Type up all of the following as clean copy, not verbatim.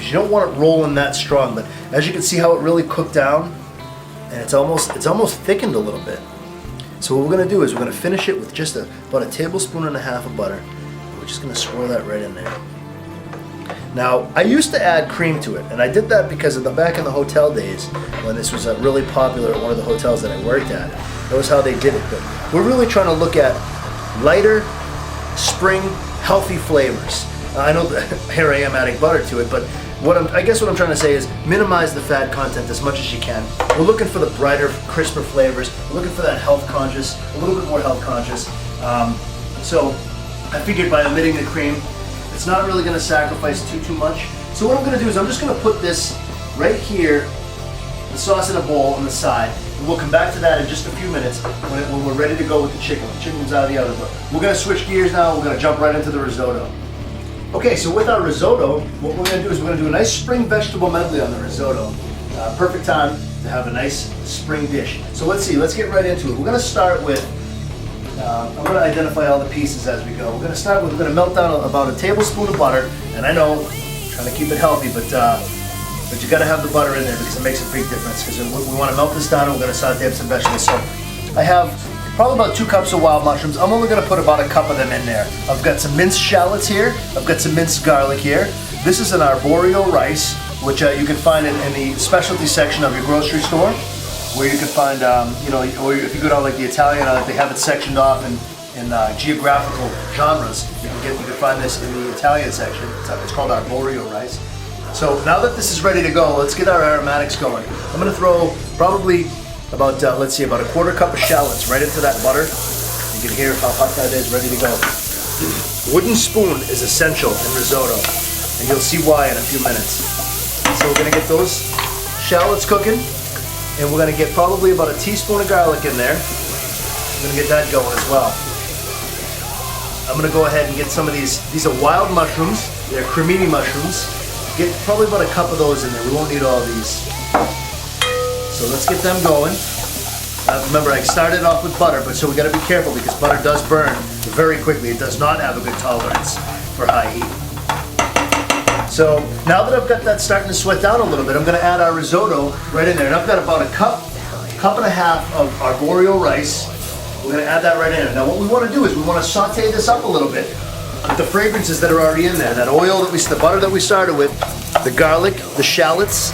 because you don't want it rolling that strong. But as you can see how it really cooked down, and it's almost thickened a little bit. So what we're gonna do is we're gonna finish it with just about a tablespoon and a half of butter. We're just gonna swirl that right in there. Now, I used to add cream to it, and I did that because back in the hotel days, when this was really popular at one of the hotels that I worked at, that was how they did it. But we're really trying to look at lighter, spring, healthy flavors. I know that here I am adding butter to it, but I guess what I'm trying to say is minimize the fat content as much as you can. We're looking for the brighter, crisper flavors. We're looking for that health conscious, a little bit more health conscious. So I figured by omitting the cream, it's not really going to sacrifice too much. So what I'm going to do is I'm just going to put this right here, the sauce in a bowl on the side, and we'll come back to that in just a few minutes when we're ready to go with the chicken. The chicken's out of the oven, but we're going to switch gears now. We're going to jump right into the risotto. Okay, so with our risotto, what we're going to do is we're going to do a nice spring vegetable medley on the risotto. Perfect time to have a nice spring dish. So let's see, let's get right into it. We're going to start with, I'm going to identify all the pieces as we go. We're going to melt down about a tablespoon of butter, and I know, I'm trying to keep it healthy, but you got to have the butter in there because it makes a big difference. Because we want to melt this down, and we're going to saute up some vegetables. So I have probably about 2 cups of wild mushrooms. I'm only going to put about a cup of them in there. I've got some minced shallots here. I've got some minced garlic here. This is an arborio rice, which you can find in the specialty section of your grocery store, where you can find, or if you go down like the Italian, they have it sectioned off in geographical genres. You can find this in the Italian section. It's called arborio rice. So now that this is ready to go, let's get our aromatics going. I'm going to throw probably about, let's see, about a 1/4 cup of shallots right into that butter. You can hear how hot that is, ready to go. Wooden spoon is essential in risotto, and you'll see why in a few minutes. So we're going to get those shallots cooking, and we're going to get probably about a teaspoon of garlic in there. I'm going to get that going as well. I'm going to go ahead and get some of these. These are wild mushrooms. They're cremini mushrooms. Get probably about a cup of those in there. We won't need all these. So let's get them going. Remember, I started off with butter, but so we got to be careful because butter does burn very quickly. It does not have a good tolerance for high heat. So now that I've got that starting to sweat down a little bit, I'm going to add our risotto right in there. And I've got about a cup and a half of arborio rice. We're going to add that right in there. Now what we want to do is we want to saute this up a little bit with the fragrances that are already in there. That oil the butter that we started with, the garlic, the shallots,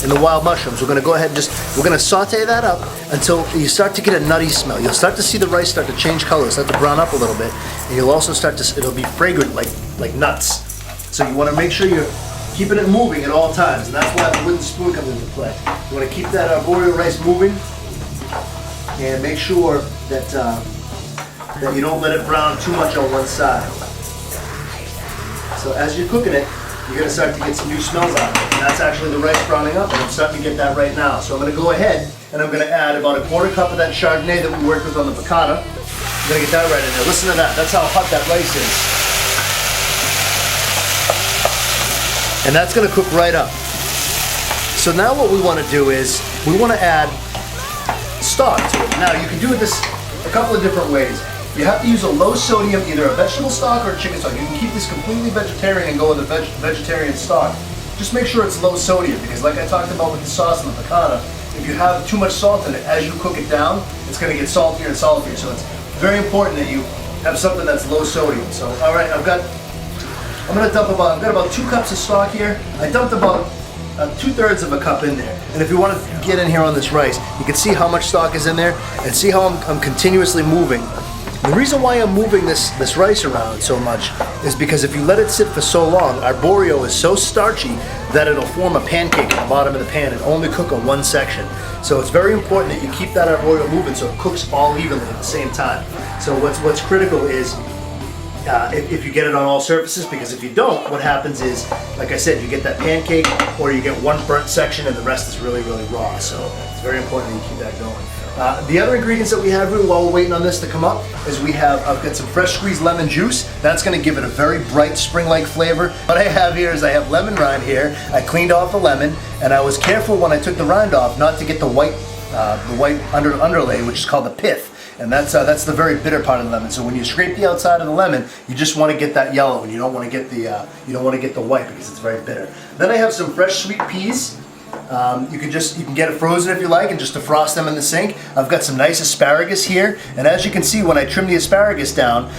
and the wild mushrooms. We're going to go ahead and we're going to saute that up until you start to get a nutty smell. You'll start to see the rice start to change color, start to brown up a little bit, and you'll also it'll be fragrant like nuts. So you want to make sure you're keeping it moving at all times, and that's why the wooden spoon comes into play. You want to keep that arborio rice moving, and make sure that you don't let it brown too much on one side. So as you're cooking it, you're going to start to get some new smells out of it. And that's actually the rice browning up, and I'm starting to get that right now. So I'm going to go ahead and I'm going to add about a 1/4 cup of that Chardonnay that we worked with on the Picata. I'm going to get that right in there. Listen to that. That's how hot that rice is. And that's going to cook right up. So now what we want to do is we want to add stock to it. Now you can do this a couple of different ways. You have to use a low sodium, either a vegetable stock or a chicken stock. You can keep this completely vegetarian and go with a vegetarian stock. Just make sure it's low sodium, because like I talked about with the sauce and the Picata, if you have too much salt in it, as you cook it down, it's going to get saltier and saltier. So it's very important that you have something that's low sodium. So all right, I've got about 2 cups of stock here. I dumped about 2/3 of a cup in there. And if you want to get in here on this rice, you can see how much stock is in there and see how I'm continuously moving. The reason why I'm moving this rice around so much is because if you let it sit for so long, arborio is so starchy that it'll form a pancake at the bottom of the pan and only cook on one section. So it's very important that you keep that arborio moving so it cooks all evenly at the same time. So what's critical is if you get it on all surfaces, because if you don't, what happens is, like I said, you get that pancake or you get one burnt section and the rest is really, really raw. So it's very important that you keep that going. The other ingredients that we have here while we're waiting on this to come up is I've got some fresh squeezed lemon juice. That's going to give it a very bright spring-like flavor. What I have here is I have lemon rind here. I cleaned off the lemon, and I was careful when I took the rind off not to get the white underlay, which is called the pith. And that's the very bitter part of the lemon. So when you scrape the outside of the lemon, you just want to get that yellow, and you don't want to get the white because it's very bitter. Then I have some fresh sweet peas. You can get it frozen if you like, and just defrost them in the sink. I've got some nice asparagus here, and as you can see, when I trim the asparagus down,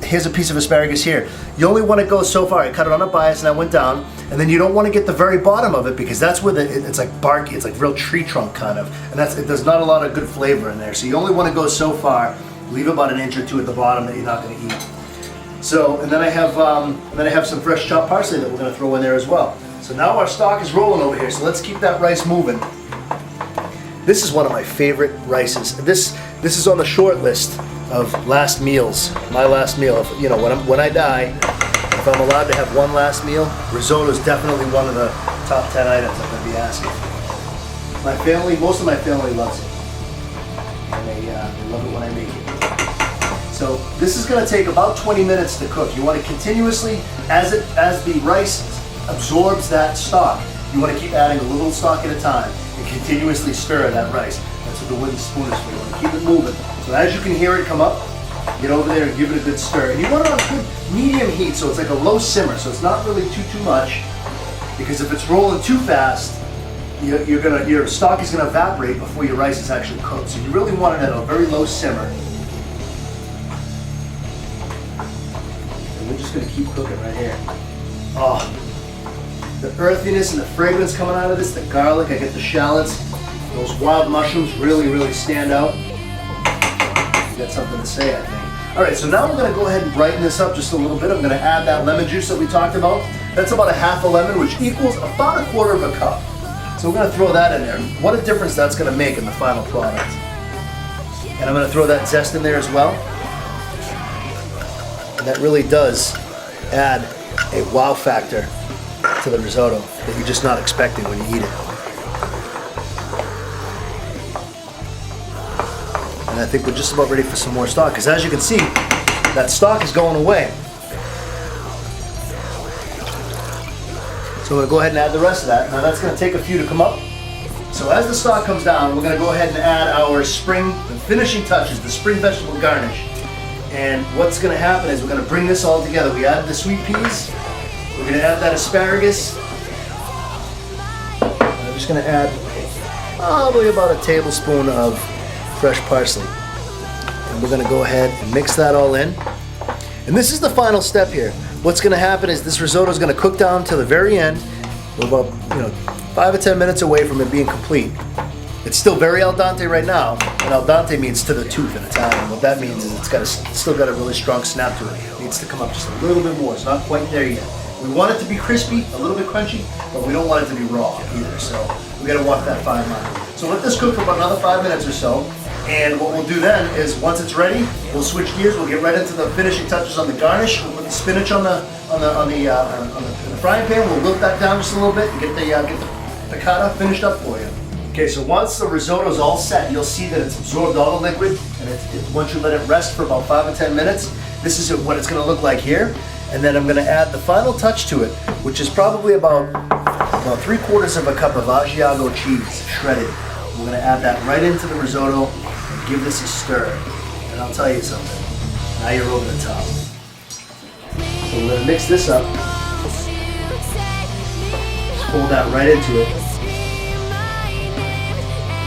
here's a piece of asparagus here. You only want to go so far. I cut it on a bias and I went down, and then you don't want to get the very bottom of it because that's where it's like barky. It's like real tree trunk kind of, and there's not a lot of good flavor in there. So you only want to go so far. Leave about an inch or two at the bottom that you're not going to eat. So, and then I have some fresh chopped parsley that we're going to throw in there as well. So now our stock is rolling over here, so let's keep that rice moving. This is one of my favorite rices. This is on the short list of last meals, my last meal. If, you know, when I die, if I'm allowed to have one last meal, risotto is definitely one of the top 10 items I'm going to be asking. My family, most of my family loves it, and they love it when I make it. So this is going to take about 20 minutes to cook. You want to continuously, as the rice absorbs that stock, you want to keep adding a little stock at a time and continuously stir that rice. That's what the wooden spoon is for. You want to keep it moving. So as you can hear it come up, get over there and give it a good stir. And you want it on good medium heat, so it's like a low simmer, so it's not really too much, because if it's rolling too fast, your stock is going to evaporate before your rice is actually cooked. So you really want it at a very low simmer. And we're just going to keep cooking right here. Oh. The earthiness and the fragrance coming out of this, the garlic, I get the shallots, those wild mushrooms really stand out. You got something to say, I think. All right, so now we're gonna go ahead and brighten this up just a little bit. I'm gonna add that lemon juice that we talked about. That's about a half a lemon, which equals about a quarter of a cup. So we're gonna throw that in there. What a difference that's gonna make in the final product. And I'm gonna throw that zest in there as well. And that really does add a wow factor to the risotto that you're just not expecting when you eat it. And I think we're just about ready for some more stock, because as you can see, that stock is going away. So we're going to go ahead and add the rest of that. Now that's going to take a few to come up. So as the stock comes down, we're going to go ahead and add our the finishing touches, the spring vegetable garnish. And what's going to happen is we're going to bring this all together. We added the sweet peas. We're going to add that asparagus. I'm just going to add probably about a tablespoon of fresh parsley. And we're going to go ahead and mix that all in. And this is the final step here. What's going to happen is this risotto is going to cook down to the very end. We're about 5 or 10 minutes away from it being complete. It's still very al dente right now, and al dente means to the tooth in Italian. What that means is it's still got a really strong snap to it. It needs to come up just a little bit more. It's not quite there yet. We want it to be crispy, a little bit crunchy, but we don't want it to be raw either. So we got to walk that fine line. So let this cook for about another 5 minutes or so. And what we'll do then is once it's ready, we'll switch gears. We'll get right into the finishing touches on the garnish. We'll put the spinach on the frying pan. We'll wilt that down just a little bit and get the picata finished up for you. Okay, so once the risotto is all set, you'll see that it's absorbed all the liquid, and once you let it rest for about 5 or 10 minutes, this is what it's going to look like here. And then I'm going to add the final touch to it, which is probably about 3/4 of a cup of Asiago cheese, shredded. We're going to add that right into the risotto and give this a stir. And I'll tell you something, now you're over the top. So we're going to mix this up. Just fold that right into it.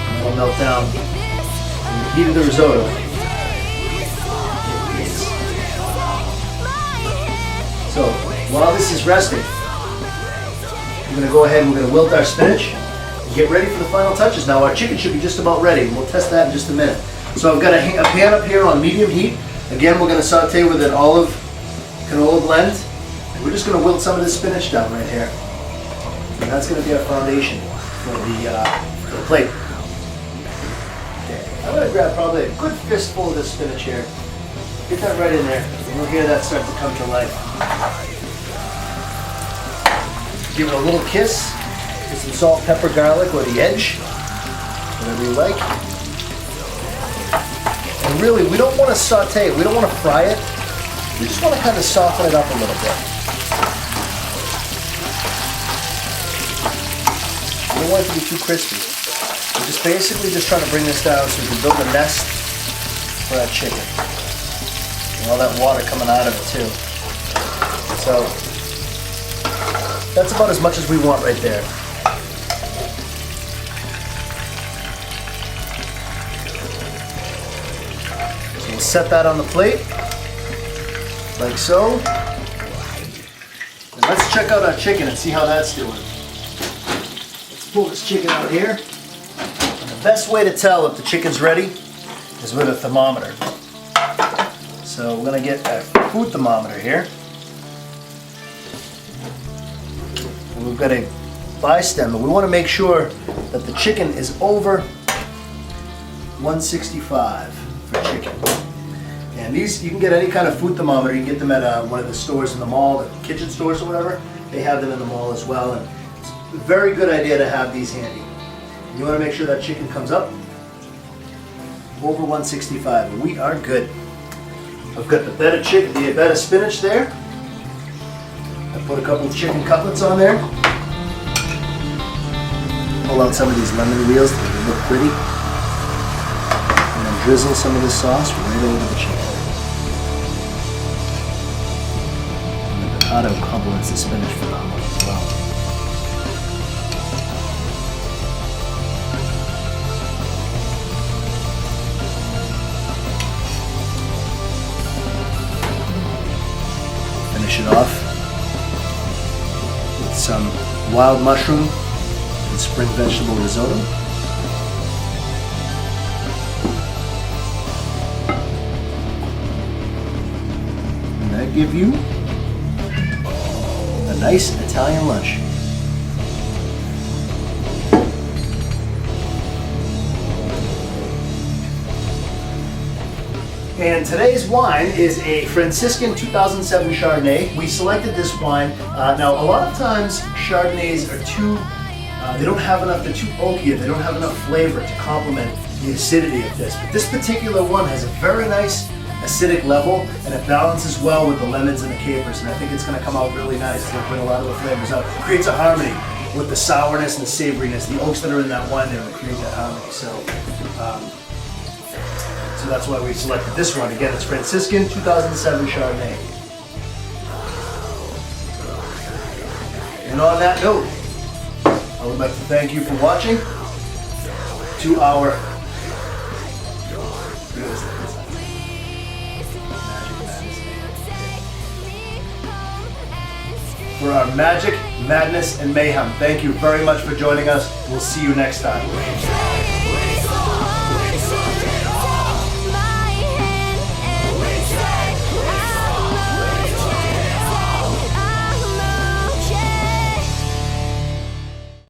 And that'll melt down in the heat of the risotto. So while this is resting, we're going to go ahead and we're going to wilt our spinach and get ready for the final touches. Now our chicken should be just about ready, and we'll test that in just a minute. So I've got a pan up here on medium heat. Again, we're going to saute with an olive canola blend. And we're just going to wilt some of this spinach down right here. And that's going to be our foundation for the plate. Okay. I'm going to grab probably a good fistful of this spinach here. Get that right in there, and you'll hear that start to come to life. Give it a little kiss with some salt, pepper, garlic, or the edge, whatever you like. And really, we don't want to saute it, we don't want to fry it. We just want to kind of soften it up a little bit. We don't want it to be too crispy. We're just basically just trying to bring this down so we can build a nest for that chicken. And all that water coming out of it too. So that's about as much as we want right there. So we'll set that on the plate, like so. And let's check out our chicken and see how that's doing. Let's pull this chicken out here. And the best way to tell if the chicken's ready is with a thermometer. So we're going to get a food thermometer here. And we've got a bi-stem. We want to make sure that the chicken is over 165 for chicken. And these, you can get any kind of food thermometer. You can get them at one of the stores in the mall, the kitchen stores or whatever. They have them in the mall as well. And it's a very good idea to have these handy. And you want to make sure that chicken comes up over 165. And we are good. I've got the bed of spinach there. I put a couple of chicken cutlets on there. Pull out some of these lemon wheels to make it look pretty. And then drizzle some of the sauce right over the chicken. And the picata complements the spinach phenomenally as well. Finish it off with some wild mushroom and spring vegetable risotto. And that gives you a nice Italian lunch. And today's wine is a Franciscan 2007 Chardonnay. We selected this wine. Now, a lot of times Chardonnays are they don't have enough, they're too oaky, they don't have enough flavor to complement the acidity of this. But this particular one has a very nice acidic level, and it balances well with the lemons and the capers, and I think it's going to come out really nice. It's going to bring a lot of the flavors out. It creates a harmony with the sourness and the savoriness. The oaks that are in that wine there will create that harmony. So that's why we selected this one. Again, it's Franciscan 2007 Chardonnay. And on that note, I would like to thank you for watching to our Magic, Madness, and Mayhem. Thank you very much for joining us. We'll see you next time.